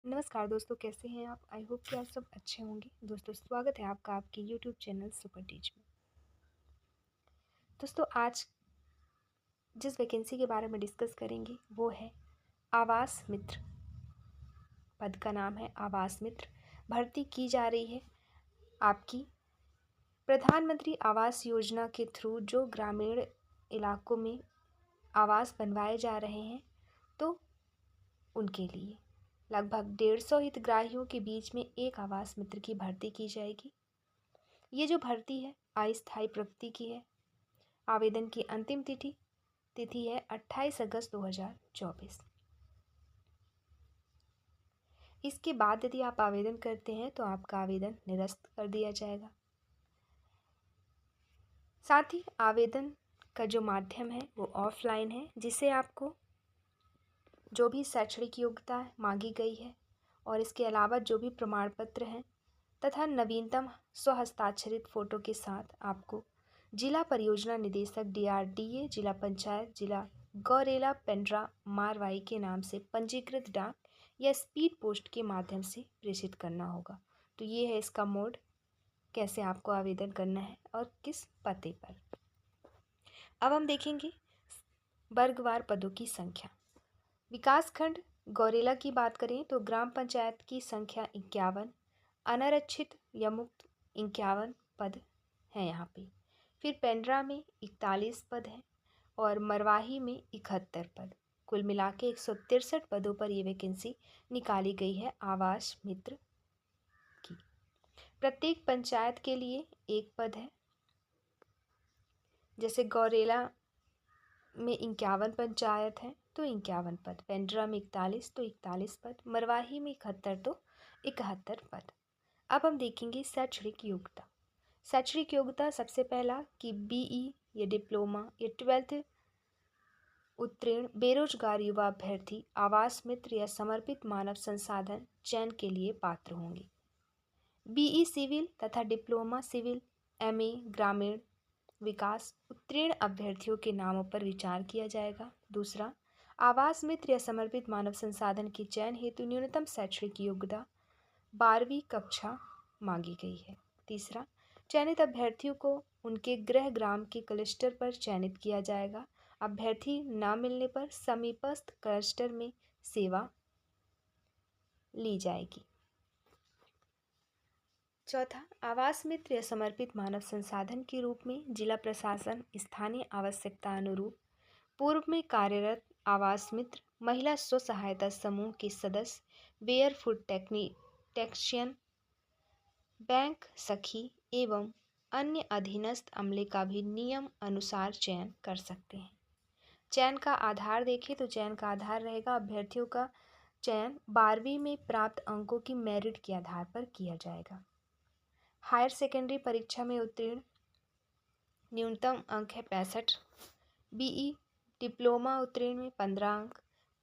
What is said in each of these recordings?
नमस्कार दोस्तों, कैसे हैं आप? आई होप कि आप सब अच्छे होंगे। दोस्तों, स्वागत है आपका आपके यूट्यूब चैनल सुपर टीच में। दोस्तों, आज जिस वैकेंसी के बारे में डिस्कस करेंगे वो है आवास मित्र। पद का नाम है आवास मित्र। भर्ती की जा रही है आपकी प्रधानमंत्री आवास योजना के थ्रू। जो ग्रामीण इलाकों में आवास बनवाए जा रहे हैं तो उनके लिए लगभग 150 हितग्राहियों के बीच में एक आवास मित्र की भर्ती की जाएगी। ये जो भर्ती है अस्थायी प्रवृत्ति की है। आवेदन की अंतिम तिथि है 28 अगस्त 2024। इसके बाद यदि आप आवेदन करते हैं तो आपका आवेदन निरस्त कर दिया जाएगा। साथ ही आवेदन का जो माध्यम है वो ऑफलाइन है, जिसे आपको जो भी शैक्षणिक योग्यता मांगी गई है और इसके अलावा जो भी प्रमाण पत्र हैं तथा नवीनतम स्वहस्ताक्षरित फोटो के साथ आपको जिला परियोजना निदेशक DRDA, जिला पंचायत, जिला गौरेला, पेंड्रा, मारवाई के नाम से पंजीकृत डाक या स्पीड पोस्ट के माध्यम से प्रेषित करना होगा। तो ये है इसका मोड, कैसे आपको आवेदन करना है और किस पते पर। अब हम देखेंगे वर्गवार पदों की संख्या। विकासखंड गौरेला की बात करें तो ग्राम पंचायत की संख्या 51, अनारक्षित या मुक्त 51 पद हैं यहाँ पे। फिर पेंड्रा में 41 पद हैं और मरवाही में 71 पद। कुल मिला के 163 पदों पर ये वैकेंसी निकाली गई है आवास मित्र की। प्रत्येक पंचायत के लिए एक पद है। जैसे गौरेला में 51 पंचायत है तो 51 पद, पेंड्रा में 41 तो 41 पद, मरवाही में 71 तो 71 पद। अब हम देखेंगे शैक्षणिक योग्यता। शैक्षणिक योग्यता सबसे पहला कि BE या डिप्लोमा या 12th उत्तीर्ण बेरोजगार युवा अभ्यर्थी आवास मित्र या समर्पित मानव संसाधन चयन के लिए पात्र होंगे। BE सिविल तथा डिप्लोमा सिविल MA ग्रामीण विकास उत्तीर्ण अभ्यर्थियों के नामों पर विचार किया जाएगा। दूसरा, आवास मित्र या समर्पित मानव संसाधन के चयन हेतु न्यूनतम शैक्षणिक योग्यता 12वीं कक्षा मांगी गई है। तीसरा, चयनित अभ्यर्थियों को उनके गृह ग्राम के क्लस्टर पर चयनित किया जाएगा। अभ्यर्थी न मिलने पर समीपस्थ क्लस्टर में सेवा ली जाएगी। चौथा, आवास मित्र या समर्पित मानव संसाधन के रूप में जिला प्रशासन स्थानीय आवश्यकता अनुरूप पूर्व में कार्यरत आवास मित्र, महिला स्व सहायता समूह के सदस्य, वेयर फूड टेक्नीशियन, बैंक सखी एवं अन्य अधीनस्थ अमले का भी नियम अनुसार चयन कर सकते हैं। चयन का आधार देखें तो चयन का आधार रहेगा अभ्यर्थियों का चयन 12वीं में प्राप्त अंकों की मेरिट के आधार पर किया जाएगा। हायर सेकेंडरी परीक्षा में उत्तीर्ण न्यूनतम अंक है 65। BE डिप्लोमा उत्तीर्ण में 15 अंक।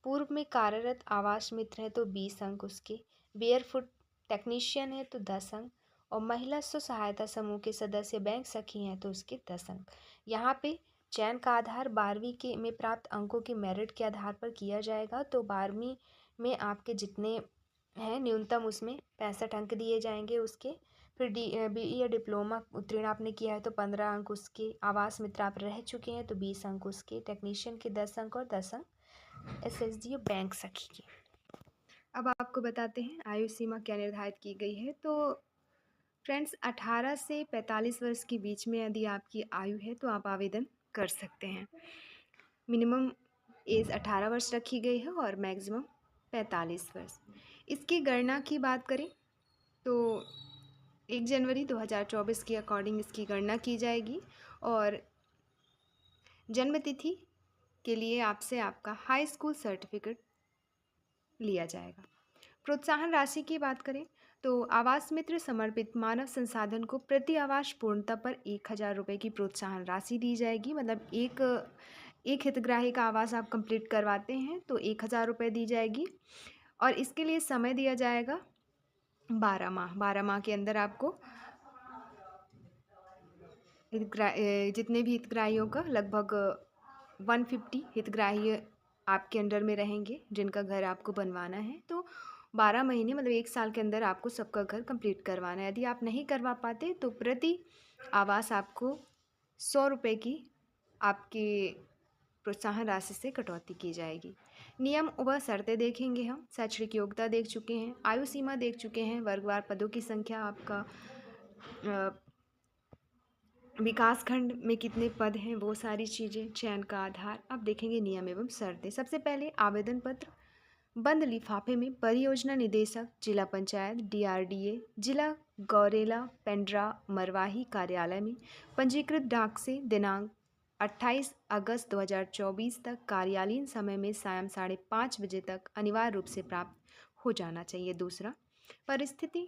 पूर्व में कार्यरत आवास मित्र है तो 20 अंक उसके। वेयर फूड टेक्नीशियन है तो 10 अंक और महिला स्व सहायता समूह के सदस्य बैंक सखी हैं तो उसके 10 अंक। यहाँ पे चयन का आधार 12वीं के में प्राप्त अंकों के मेरिट के आधार पर किया जाएगा। तो 12वीं में आपके जितने हैं न्यूनतम उसमें 65 अंक दिए जाएंगे उसके। फिर BE या डिप्लोमा उत्तीर्ण आपने किया है तो 15 अंक उसके। आवास मित्र आप रह चुके हैं तो 20 अंक उसके। टेक्नीशियन के 10 अंक और 10 अंक SSD और बैंक सखी के। अब आपको बताते हैं आयु सीमा क्या निर्धारित की गई है। तो फ्रेंड्स, 18 से 45 वर्ष के बीच में यदि आपकी आयु है तो आप आवेदन कर सकते हैं। मिनिमम एज 18 वर्ष रखी गई है और मैक्सिमम 45 वर्ष। इसकी गणना की बात करें तो 1 जनवरी 2024 के अकॉर्डिंग इसकी गणना की जाएगी और जन्म तिथि के लिए आपसे आपका हाई स्कूल सर्टिफिकेट लिया जाएगा। प्रोत्साहन राशि की बात करें तो आवास मित्र समर्पित मानव संसाधन को प्रति आवास पूर्णता पर 1000 रुपये की प्रोत्साहन राशि दी जाएगी। मतलब एक हितग्राही का आवास आप कंप्लीट करवाते हैं तो 1000 रुपये दी जाएगी और इसके लिए समय दिया जाएगा 12 माह। 12 माह के अंदर आपको जितने भी हितग्राहियों का लगभग 150 हितग्राही आपके अंडर में रहेंगे जिनका घर आपको बनवाना है। तो 12 महीने मतलब 1 साल के अंदर आपको सबका घर कंप्लीट करवाना है। यदि आप नहीं करवा पाते तो प्रति आवास आपको 100 रुपये की आपके प्रोत्साहन राशि से कटौती की जाएगी। नियम व शर्तें देखेंगे हम। शैक्षणिक योग्यता देख चुके हैं, आयु सीमा देख चुके हैं, वर्गवार पदों की संख्या, आपका विकास खंड में कितने पद हैं, वो सारी चीज़ें, चयन का आधार। अब देखेंगे नियम एवं शर्तें। सबसे पहले आवेदन पत्र बंद लिफाफे में परियोजना निदेशक, जिला पंचायत, DRDA, जिला गौरेला, पेंड्रा, मरवाही कार्यालय में पंजीकृत डाक से दिनांक 28 अगस्त 2024 तक कार्यालयीन समय में सायं 5:30 बजे तक अनिवार्य रूप से प्राप्त हो जाना चाहिए। दूसरा, परिस्थिति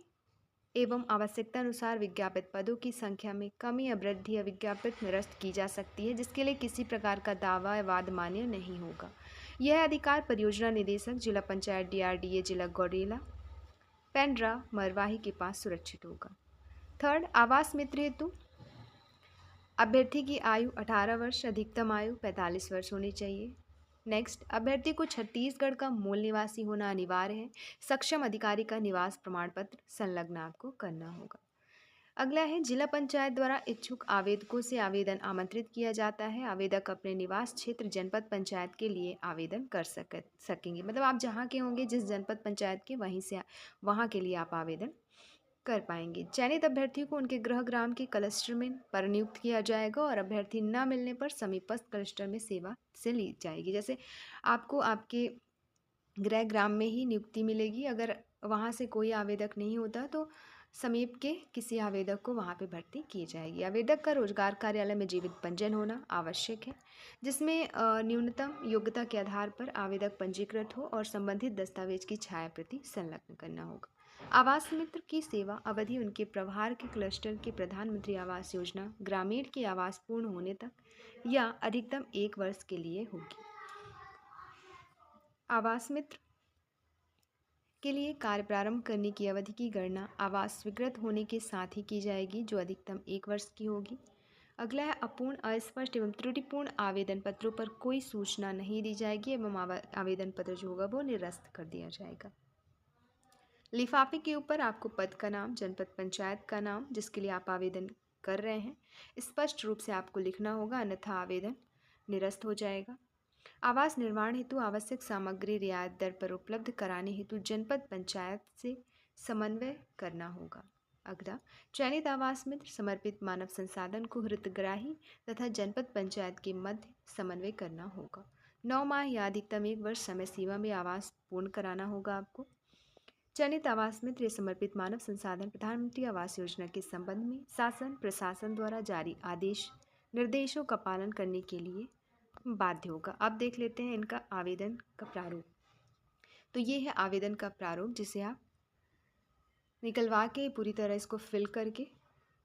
एवं आवश्यकता अनुसार विज्ञापित पदों की संख्या में कमी या वृद्धि या विज्ञापित निरस्त की जा सकती है, जिसके लिए किसी प्रकार का दावा या वाद मान्य नहीं होगा। यह अधिकार परियोजना निदेशक, जिला पंचायत, DRDA, जिला गौरेला, पेंड्रा, मरवाही के पास सुरक्षित होगा। थर्ड, आवास मित्र हेतु अभ्यर्थी की आयु 18 वर्ष, अधिकतम आयु 45 वर्ष होनी चाहिए। नेक्स्ट, अभ्यर्थी को छत्तीसगढ़ का मूल निवासी होना अनिवार्य है। सक्षम अधिकारी का निवास प्रमाण पत्र संलग्न आपको करना होगा। अगला है, जिला पंचायत द्वारा इच्छुक आवेदकों से आवेदन आमंत्रित किया जाता है। आवेदक अपने निवास क्षेत्र जनपद पंचायत के लिए आवेदन कर सकेंगे। मतलब आप जहाँ के होंगे, जिस जनपद पंचायत के, वहीं से वहाँ के लिए आप आवेदन कर पाएंगे। चयनित अभ्यर्थी को उनके गृह ग्राम के क्लस्टर में परनियुक्त किया जाएगा और अभ्यर्थी न मिलने पर समीपस्थ क्लस्टर में सेवा से ली जाएगी। जैसे आपको आपके गृह ग्राम में ही नियुक्ति मिलेगी, अगर वहाँ से कोई आवेदक नहीं होता तो समीप के किसी आवेदक को वहाँ पे भर्ती की जाएगी। आवेदक का रोजगार कार्यालय में जीवित पंजीयन होना आवश्यक है, जिसमें न्यूनतम योग्यता के आधार पर आवेदक पंजीकृत हो और संबंधित दस्तावेज की छायाप्रति संलग्न करना होगा। आवास मित्र की सेवा अवधि उनके प्रभार के क्लस्टर के प्रधानमंत्री आवास योजना ग्रामीण के आवास पूर्ण होने तक या अधिकतम 1 वर्ष के लिए होगी। आवास मित्र के लिए कार्य प्रारंभ करने की अवधि की गणना आवास स्वीकृत होने के साथ ही की जाएगी, जो अधिकतम 1 वर्ष की होगी। अगला है, अपूर्ण, अस्पष्ट एवं त्रुटिपूर्ण आवेदन पत्रों पर कोई सूचना नहीं दी जाएगी एवं आवेदन पत्र जो होगा वो निरस्त कर दिया जाएगा। लिफाफे के ऊपर आपको पद का नाम, जनपद पंचायत का नाम जिसके लिए आप आवेदन कर रहे हैं, स्पष्ट रूप से आपको लिखना होगा, अन्यथा आवेदन निरस्त हो जाएगा। आवास निर्माण हेतु आवश्यक सामग्री रियायत दर पर उपलब्ध कराने हेतु जनपद पंचायत से समन्वय करना होगा। अगला, चयनित आवास मित्र समर्पित मानव संसाधन को हितग्राही तथा जनपद पंचायत के मध्य समन्वय करना होगा। 9 माह या अधिकतम 1 वर्ष समय सीमा में आवास पूर्ण कराना होगा आपको। चयनित आवास मित्र समर्पित मानव संसाधन प्रधानमंत्री आवास योजना के संबंध में शासन प्रशासन द्वारा जारी आदेश निर्देशों का पालन करने के लिए बाध्य होगा। अब देख लेते हैं इनका आवेदन का प्रारूप। तो ये है आवेदन का प्रारूप, जिसे आप निकलवा के पूरी तरह इसको फिल करके,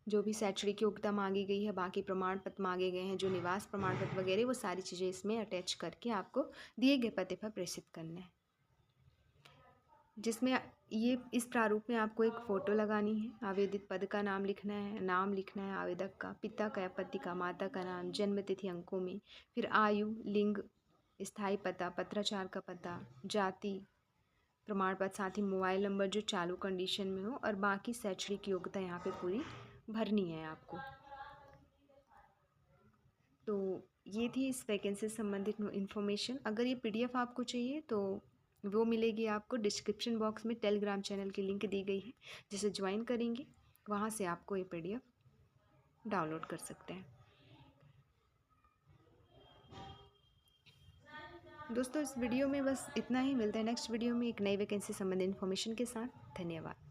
जो भी शैक्षणिक योग्यता मांगी गई है, बाकी प्रमाण पत्र मांगे गए हैं, जो निवास प्रमाण पत्र वगैरह, वो सारी चीज़ें इसमें अटैच करके आपको दिए गए पते पर प्रेषित करना है। जिसमें ये इस प्रारूप में आपको एक फ़ोटो लगानी है, आवेदित पद का नाम लिखना है, नाम लिखना है आवेदक का, पिता का या पति का, माता का नाम, जन्म तिथि अंकों में, फिर आयु, लिंग, स्थायी पता, पत्राचार का पता, जाति प्रमाण पत्र, साथ ही मोबाइल नंबर जो चालू कंडीशन में हो, और बाकी शैक्षणिक योग्यता यहाँ पे पूरी भरनी है आपको। तो ये थी इस वैकेंसी से संबंधित इन्फॉर्मेशन। अगर ये PDF आपको चाहिए तो वो मिलेगी आपको डिस्क्रिप्शन बॉक्स में, टेलीग्राम चैनल की लिंक दी गई है, जिसे ज्वाइन करेंगे वहाँ से आपको ये PDF डाउनलोड कर सकते हैं। दोस्तों, इस वीडियो में बस इतना ही। मिलता है नेक्स्ट वीडियो में एक नई वैकेंसी संबंधित इन्फॉर्मेशन के साथ। धन्यवाद।